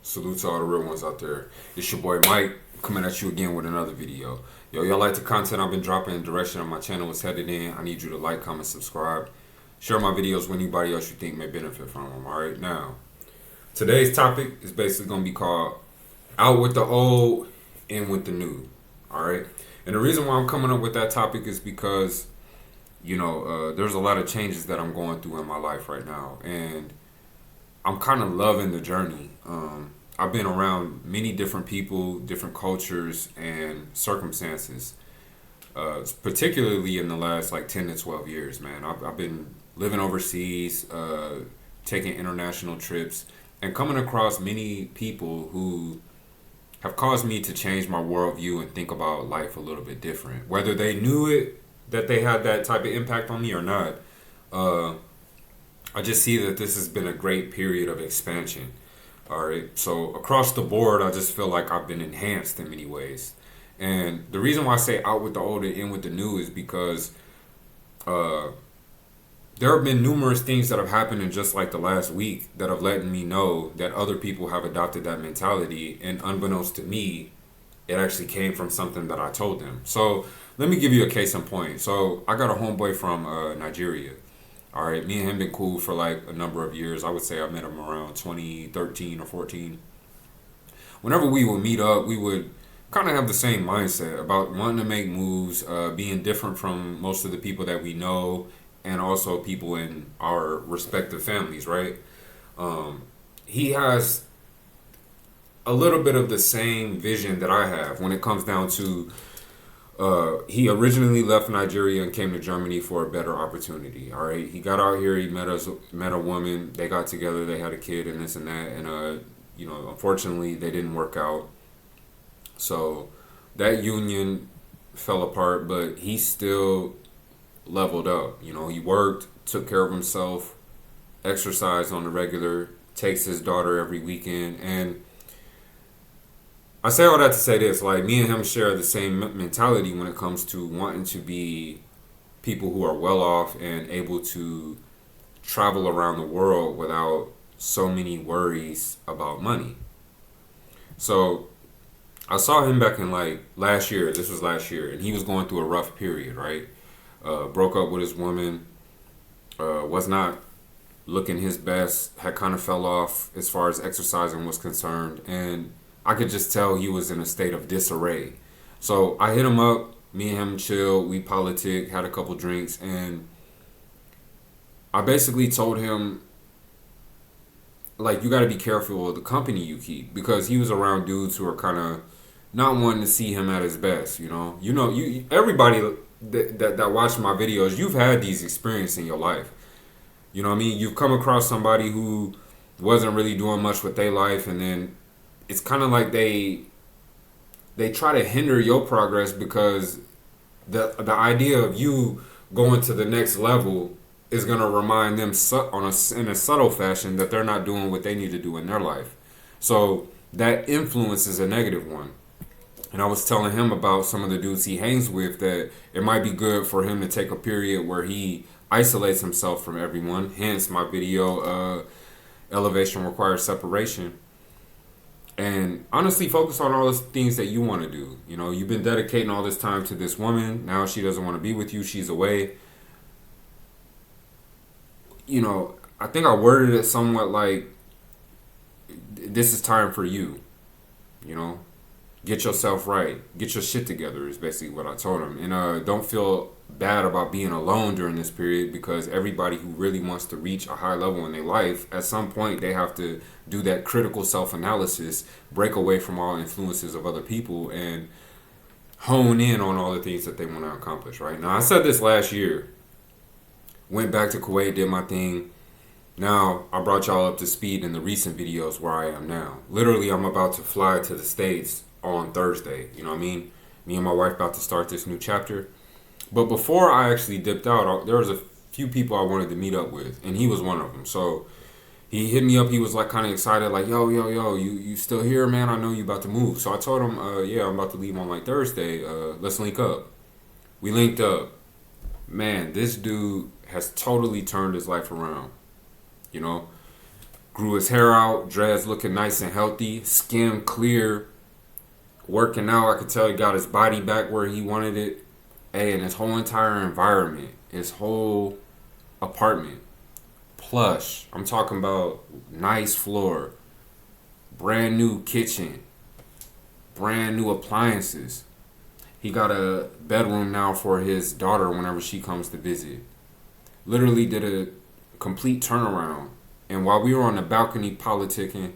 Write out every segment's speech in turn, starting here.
Salute to all the real ones out there. It's your boy Mike coming at you again with another video. Yo, y'all like the content I've been dropping, the direction of my channel is headed in. I need you to like, comment, subscribe. Share my videos with anybody else you think may benefit from them. Alright, now, today's topic is basically going to be called Out with the Old, In with the New. Alright? And the reason why I'm coming up with that topic is because, there's a lot of changes that I'm going through in my life right now. And I'm kind of loving the journey. I've been around many different people, different cultures, and circumstances, particularly in the last like 10 to 12 years, man. I've been living overseas, taking international trips, and coming across many people who have caused me to change my worldview and think about life a little bit different. Whether they knew it, that they had that type of impact on me or not, I just see that this has been a great period of expansion. All right. So across the board, I just feel like I've been enhanced in many ways. And the reason why I say out with the old and in with the new is because there have been numerous things that have happened in just like the last week that have let me know that other people have adopted that mentality. And unbeknownst to me, it actually came from something that I told them. So let me give you a case in point. So I got a homeboy from Nigeria. All right, me and him been cool for like a number of years. I would say I met him around 2013 or 14. Whenever we would meet up, we would kind of have the same mindset about wanting to make moves, being different from most of the people that we know, and also people in our respective families, right? He has a little bit of the same vision that I have when it comes down to he originally left Nigeria and came to Germany for a better opportunity. All right, he got out here. He met a woman. They got together. They had a kid and this and that. And unfortunately, they didn't work out. So that union fell apart. But he still leveled up. He worked, took care of himself, exercised on the regular, takes his daughter every weekend, and I say all that to say this, like me and him share the same mentality when it comes to wanting to be people who are well off and able to travel around the world without so many worries about money. So I saw him back in like last year. This was last year, and he was going through a rough period, right? Broke up with his woman, was not looking his best, had kind of fell off as far as exercising was concerned, and I could just tell he was in a state of disarray. So I hit him up, me and him chilled, we politic, had a couple drinks, and I basically told him, like, you got to be careful of the company you keep, because he was around dudes who are kind of not wanting to see him at his best, everybody that watched my videos, you've had these experiences in your life. You know what I mean? You've come across somebody who wasn't really doing much with their life, and then it's kind of like they try to hinder your progress because the idea of you going to the next level is going to remind them in a subtle fashion that they're not doing what they need to do in their life. So that influence is a negative one. And I was telling him about some of the dudes he hangs with, that it might be good for him to take a period where he isolates himself from everyone. Hence my video, Elevation Requires Separation. And honestly, focus on all the things that you want to do. You've been dedicating all this time to this woman. Now she doesn't want to be with you. She's away. I think I worded it somewhat like, this is time for you. Get yourself right. Get your shit together is basically what I told him. And don't feel bad about being alone during this period, because everybody who really wants to reach a high level in their life, at some point they have to do that critical self-analysis, break away from all influences of other people, and hone in on all the things that they want to accomplish. Right now, I said this last year, went back to Kuwait, did my thing. Now I brought y'all up to speed in the recent videos where I am now. Literally, I'm about to fly to the States on Thursday. You know what I mean? Me and my wife about to start this new chapter. But before I actually dipped out, there was a few people I wanted to meet up with, and he was one of them. So he hit me up. He was like kind of excited, like, yo, you still here, man? I know you about to move. So I told him, yeah, I'm about to leave on like Thursday. Let's link up. We linked up. Man, this dude has totally turned his life around. Grew his hair out, dreads looking nice and healthy, skin clear, working out. I could tell he got his body back where he wanted it. Hey, and his whole entire environment, his whole apartment, plush. I'm talking about nice floor, brand new kitchen, brand new appliances. He got a bedroom now for his daughter whenever she comes to visit. Literally did a complete turnaround. And while we were on the balcony politicking,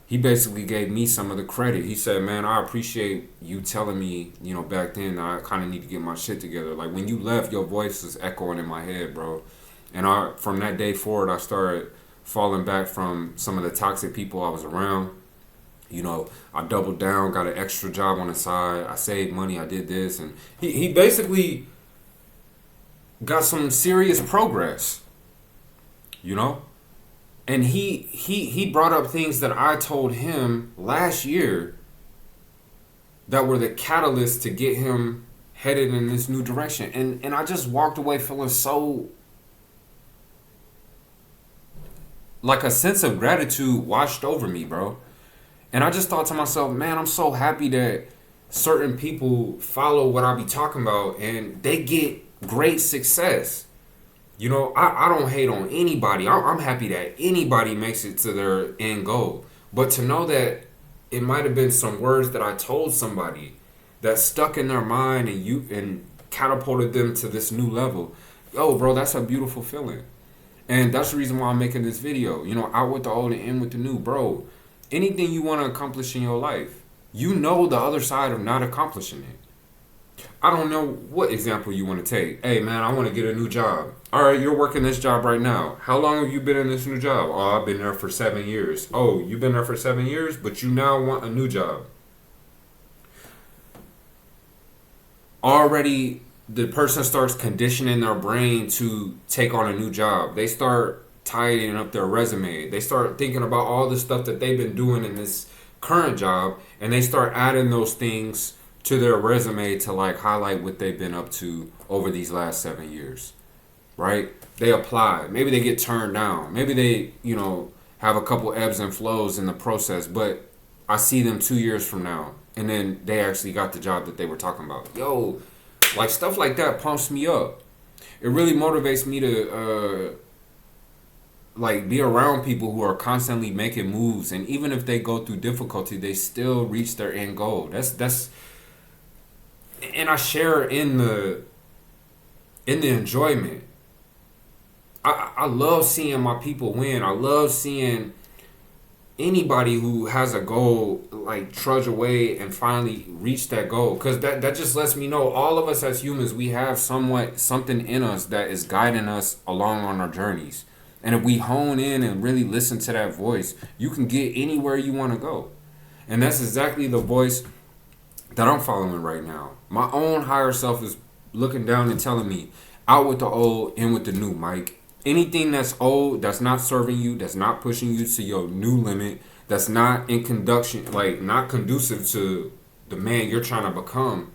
he basically gave me some of the credit. He said, man, I appreciate you telling me, back then I kind of need to get my shit together. Like, when you left, your voice was echoing in my head, bro. And from that day forward, I started falling back from some of the toxic people I was around. I doubled down, got an extra job on the side. I saved money. I did this. And he basically got some serious progress, And he brought up things that I told him last year that were the catalyst to get him headed in this new direction. And I just walked away feeling so, like, a sense of gratitude washed over me, bro. And I just thought to myself, man, I'm so happy that certain people follow what I be talking about and they get great success. I don't hate on anybody. I'm happy that anybody makes it to their end goal. But to know that it might have been some words that I told somebody that stuck in their mind and catapulted them to this new level. Yo, bro, that's a beautiful feeling. And that's the reason why I'm making this video. Out with the old and in with the new, bro. Anything you want to accomplish in your life, the other side of not accomplishing it. I don't know what example you want to take. Hey, man, I want to get a new job. All right, you're working this job right now. How long have you been in this new job? Oh, I've been there for 7 years. Oh, you've been there for 7 years, but you now want a new job. Already, the person starts conditioning their brain to take on a new job. They start tidying up their resume. They start thinking about all the stuff that they've been doing in this current job, and they start adding those things to their resume to like highlight what they've been up to over these last 7 years, right? They apply. Maybe they get turned down. Maybe they, have a couple ebbs and flows in the process, but I see them 2 years from now, and then they actually got the job that they were talking about. Yo, like, stuff like that pumps me up. It really motivates me to, be around people who are constantly making moves, and even if they go through difficulty, they still reach their end goal. That's and I share in the enjoyment. I love seeing my people win. I love seeing anybody who has a goal like trudge away and finally reach that goal, because that just lets me know all of us as humans, we have something in us that is guiding us along on our journeys. And if we hone in and really listen to that voice, you can get anywhere you want to go. And that's exactly the voice that I'm following right now. My own higher self is looking down and telling me, out with the old, in with the new, Mike. Anything that's old, that's not serving you, that's not pushing you to your new limit, that's not in conduction, like not conducive to the man you're trying to become,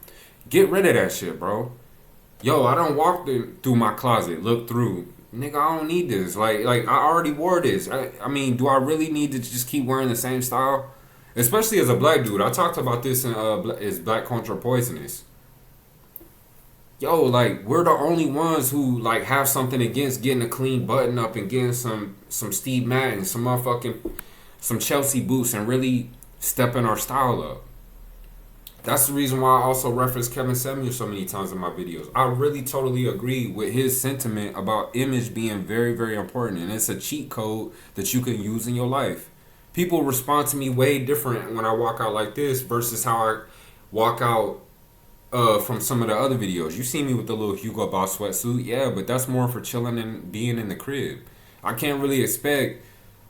get rid of that shit, bro. Yo, I done walked through my closet, looked through. Nigga, I don't need this. Like I already wore this. I mean, do I really need to just keep wearing the same style? Especially as a black dude. I talked about this in Is Black Culture Poisonous? Yo, like, we're the only ones who like have something against getting a clean button up and getting some Steve Madden, some Chelsea boots, and really stepping our style up. That's the reason why I also reference Kevin Samuel so many times in my videos. I really totally agree with his sentiment about image being very, very important. And it's a cheat code that you can use in your life. People respond to me way different when I walk out like this versus how I walk out from some of the other videos. You see me with the little Hugo Boss sweatsuit. Yeah, but that's more for chilling and being in the crib. I can't really expect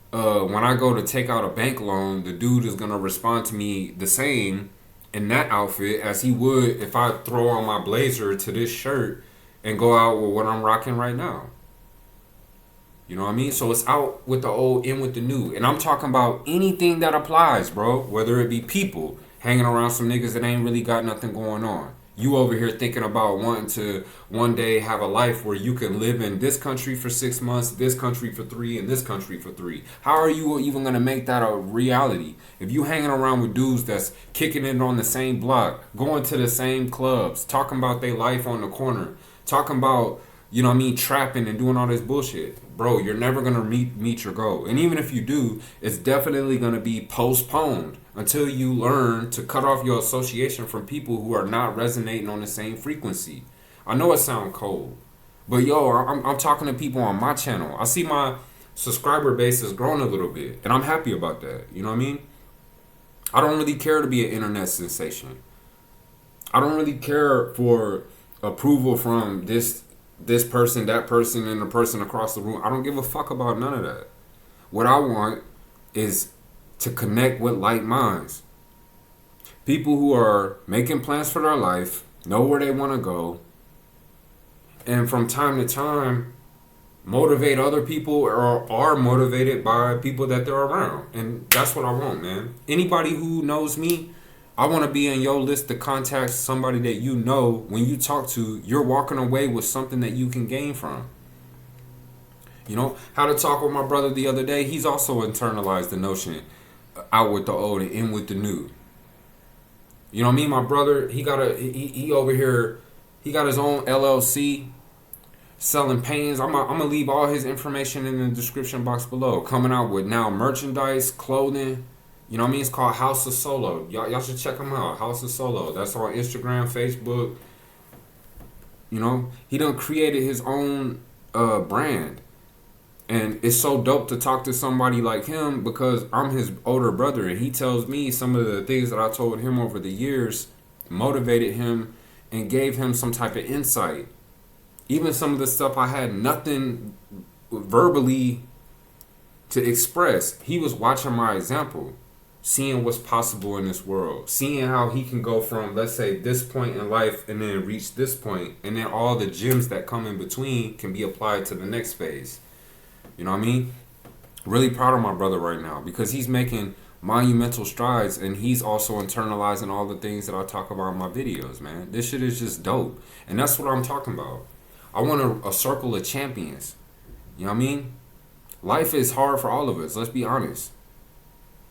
when I go to take out a bank loan, the dude is going to respond to me the same in that outfit as he would if I throw on my blazer to this shirt and go out with what I'm rocking right now. You know what I mean? So it's out with the old, in with the new. And I'm talking about anything that applies, bro. Whether it be people hanging around some niggas that ain't really got nothing going on. You over here thinking about wanting to one day have a life where you can live in this country for 6 months, this country for three, and this country for three. How are you even gonna make that a reality? If you hanging around with dudes that's kicking it on the same block, going to the same clubs, talking about their life on the corner, talking about, you know what I mean, trapping and doing all this bullshit. Bro, you're never gonna meet your goal. And even if you do, it's definitely gonna be postponed until you learn to cut off your association from people who are not resonating on the same frequency. I know it sounds cold, but yo, I'm talking to people on my channel. I see my subscriber base has grown a little bit, and I'm happy about that. You know what I mean? I don't really care to be an internet sensation. I don't really care for approval from this person, that person, and the person across the room. I don't give a fuck about none of that. What I want is to connect with like minds. People who are making plans for their life, know where they want to go, and from time to time motivate other people or are motivated by people that they're around. And that's what I want, man. Anybody who knows me, I want to be in your list of contacts, somebody that you know when you talk to, you're walking away with something that you can gain from. You know, how to talk with my brother the other day, he's also internalized the notion out with the old and in with the new. You know what I mean? My brother, he over here, he got his own LLC selling paintings. I'm gonna leave all his information in the description box below. Coming out with now merchandise, clothing. You know what I mean? It's called House of Solo. Y'all should check him out. House of Solo. That's on Instagram, Facebook. You know, he done created his own brand. And it's so dope to talk to somebody like him because I'm his older brother and he tells me some of the things that I told him over the years motivated him and gave him some type of insight. Even some of the stuff I had nothing verbally to express, he was watching my example, seeing what's possible in this world, seeing how he can go from, let's say, this point in life and then reach this point, and then all the gems that come in between can be applied to the next phase. You know what I mean? Really proud of my brother right now because he's making monumental strides and he's also internalizing all the things that I talk about in my videos, man. This shit is just dope. And that's what I'm talking about. I want a circle of champions. You know what I mean? Life is hard for all of us, let's be honest.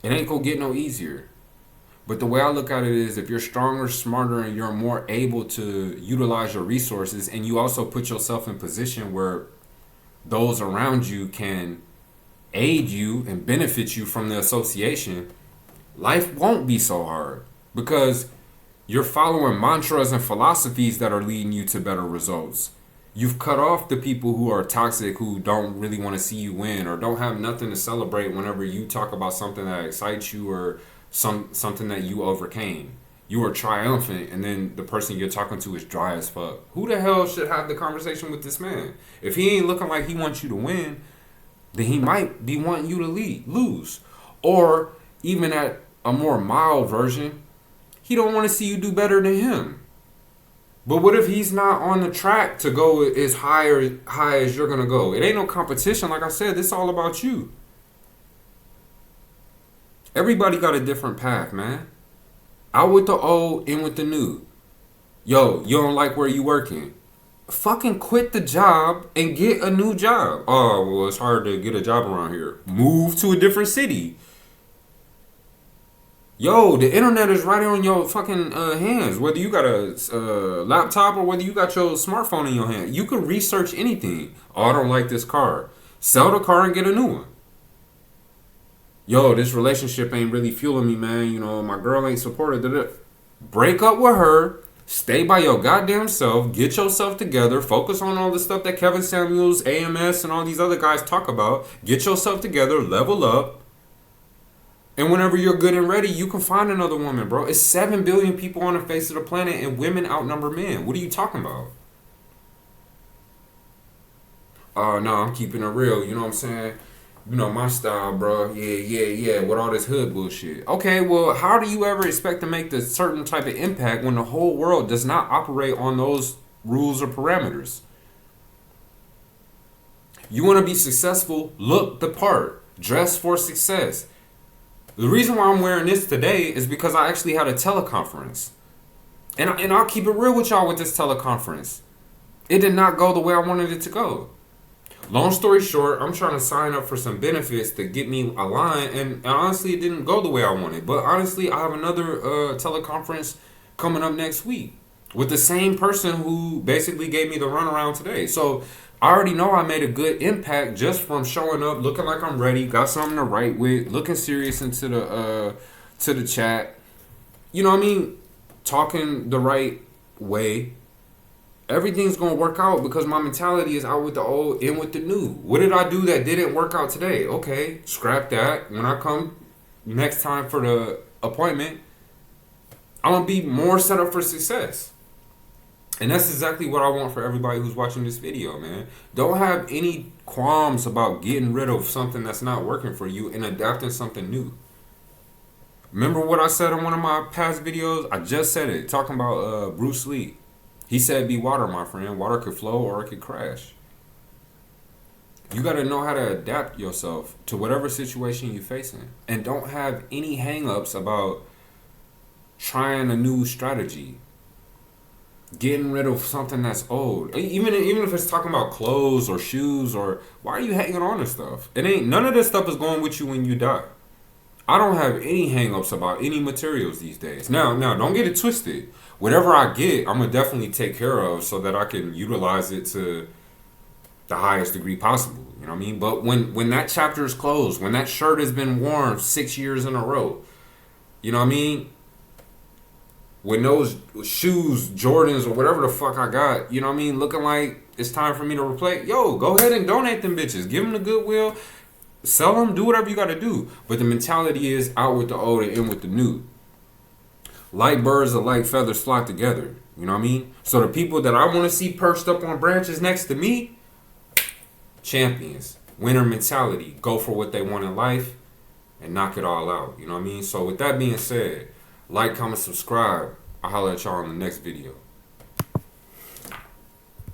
It ain't gonna get no easier. But the way I look at it is if you're stronger, smarter, and you're more able to utilize your resources and you also put yourself in position where those around you can aid you and benefit you from the association, life won't be so hard because you're following mantras and philosophies that are leading you to better results. You've cut off the people who are toxic, who don't really want to see you win or don't have nothing to celebrate whenever you talk about something that excites you or something that you overcame. You are triumphant, and then the person you're talking to is dry as fuck. Who the hell should have the conversation with this man? If he ain't looking like he wants you to win, then he might be wanting you to lose. Or even at a more mild version, he don't want to see you do better than him. But what if he's not on the track to go as high as you're gonna go? It ain't no competition. Like I said, this all about you. Everybody got a different path, man. Out with the old, in with the new. Yo, you don't like where you working? Fucking quit the job and get a new job. Oh, well, it's hard to get a job around here. Move to a different city. Yo, the internet is right on your fucking hands. Whether you got a laptop or whether you got your smartphone in your hand. You can research anything. Oh, I don't like this car. Sell the car and get a new one. Yo, this relationship ain't really fueling me, man. You know, my girl ain't supportive. Break up with her. Stay by your goddamn self. Get yourself together. Focus on all the stuff that Kevin Samuels, AMS, and all these other guys talk about. Get yourself together. Level up. And whenever you're good and ready, you can find another woman, bro. It's 7 billion people on the face of the planet, and women outnumber men. What are you talking about? No, I'm keeping it real. You know what I'm saying? You know my style, bro. Yeah. With all this hood bullshit. Okay, well, how do you ever expect to make this certain type of impact when the whole world does not operate on those rules or parameters? You want to be successful? Look the part. Dress for success. The reason why I'm wearing this today is because I actually had a teleconference. And I'll keep it real with y'all with this teleconference. It did not go the way I wanted it to go. Long story short, I'm trying to sign up for some benefits to get me aligned, and honestly, it didn't go the way I wanted. But honestly, I have another teleconference coming up next week with the same person who basically gave me the runaround today. So I already know I made a good impact just from showing up, looking like I'm ready, got something to write with, looking serious into the chat. You know what I mean? Talking the right way. Everything's gonna work out because my mentality is out with the old, in with the new. What did I do that didn't work out today? Okay, scrap that. When I come next time for the appointment, I'm gonna be more set up for success. And that's exactly what I want for everybody who's watching this video, man. Don't have any qualms about getting rid of something that's not working for you and adapting something new. Remember what I said in one of my past videos? I just said it, talking about Bruce Lee. He said, be water, my friend. Water could flow or it could crash. You got to know how to adapt yourself to whatever situation you're facing. And don't have any hang-ups about trying a new strategy. Getting rid of something that's old. Even if it's talking about clothes or shoes, or why are you hanging on to stuff? None of this stuff is going with you when you die. I don't have any hang-ups about any materials these days. Now, don't get it twisted. Whatever I get, I'm going to definitely take care of so that I can utilize it to the highest degree possible. You know what I mean? But when that chapter is closed, when that shirt has been worn 6 years in a row, you know what I mean? When those shoes, Jordans, or whatever the fuck I got, you know what I mean, looking like it's time for me to replace, yo, go ahead and donate them bitches. Give them the goodwill. Sell them, do whatever you got to do. But the mentality is out with the old and in with the new. Like birds or like feathers flock together. You know what I mean? So the people that I want to see perched up on branches next to me, champions. Winner mentality. Go for what they want in life and knock it all out. You know what I mean? So with that being said, like, comment, subscribe. I'll holler at y'all in the next video.